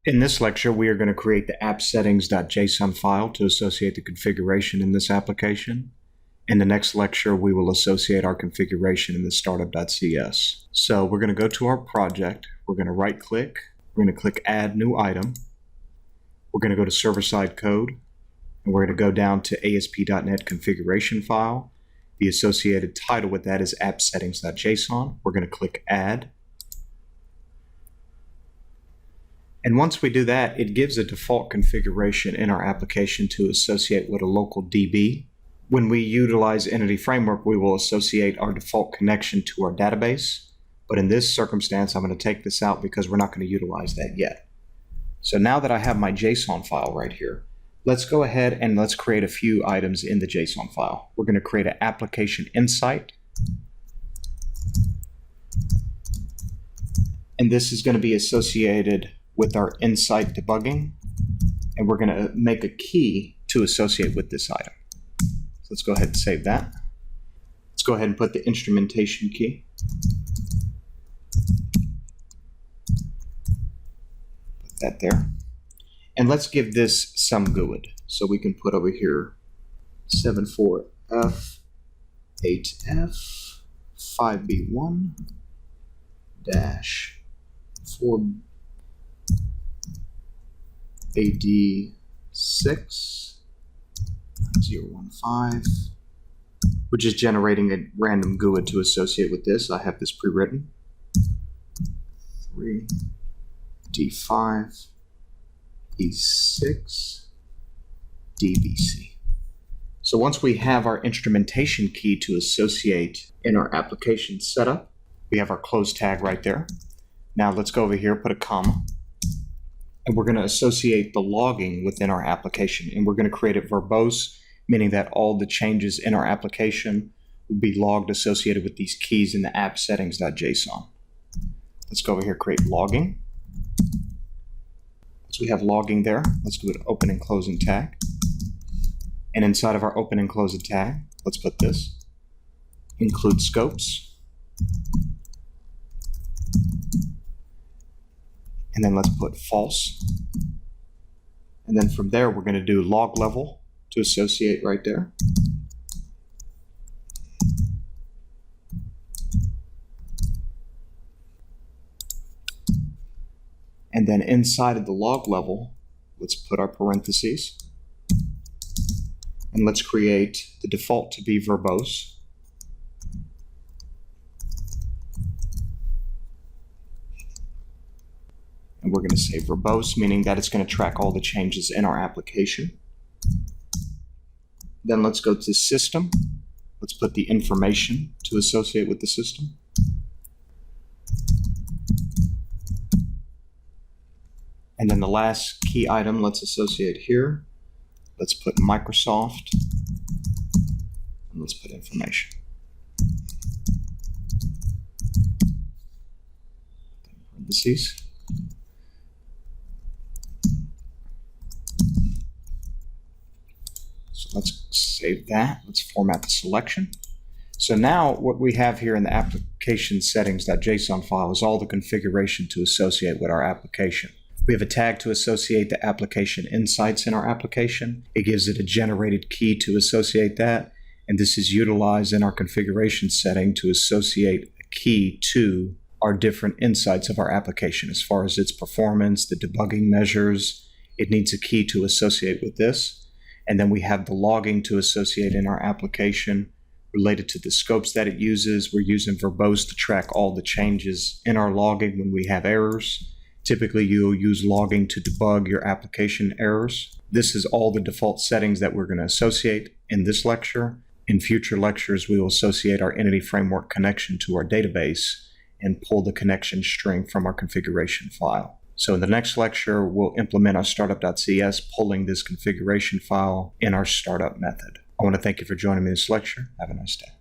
In this lecture, we are going to create the appsettings.json file to associate the configuration in this application. In the next lecture, we will associate our configuration in the startup.cs. So we're going to go to our project. We're going to right-click. We're going to click Add New Item. We're going to go to Server-Side Code, and we're going to go down to ASP.NET Configuration File. The associated title with that is appsettings.json. We're going to click Add. And once we do that, it gives a default configuration in our application to associate with a local DB. When we utilize Entity Framework, we will associate our default connection to our database. But in this circumstance, I'm going to take this out because we're not going to utilize that yet. So now that I have my JSON file right here, let's go ahead and let's create a few items in the JSON file. We're going to create an application insight. And this is going to be associated with our insight debugging, and we're going to make a key to associate with this item. So let's go ahead and save that. Let's go ahead and put the instrumentation key. Put that there. And let's give this some GUID. So we can put over here 74F, 8F, 5B1, dash 4 AD6 015, which is generating a random GUID to associate with this. I have this pre-written. 3 D5 E6 DBC. So once we have our instrumentation key to associate in our application setup, we have our close tag right there. Now let's go over here, put a comma. And we're going to associate the logging within our application. And we're going to create it verbose, meaning that all the changes in our application will be logged associated with these keys in the appsettings.json. Let's go over here, create logging. So we have logging there. Let's do an open and closing tag. And inside of our open and closing tag, let's put this. Include scopes. And then let's put false. And then from there, we're going to do log level to associate right there. And then inside of the log level, let's put our parentheses. And let's create the default to be verbose. And we're going to say verbose, meaning that it's going to track all the changes in our application. Then let's go to system. Let's put the information to associate with the system. And then the last key item, let's associate here. Let's put Microsoft. And let's put information. Parentheses. So let's save that. Let's format the selection. So now what we have here in the application settings.json file is all the configuration to associate with our application. We have a tag to associate the application insights in our application. It gives it a generated key to associate that. And this is utilized in our configuration setting to associate a key to our different insights of our application. As far as its performance, the debugging measures, it needs a key to associate with this. And then we have the logging to associate in our application related to the scopes that it uses. We're using verbose to track all the changes in our logging when we have errors. Typically, you'll use logging to debug your application errors. This is all the default settings that we're going to associate in this lecture. In future lectures, we will associate our Entity Framework connection to our database and pull the connection string from our configuration file. So in the next lecture, we'll implement our startup.cs, pulling this configuration file in our startup method. I want to thank you for joining me in this lecture. Have a nice day.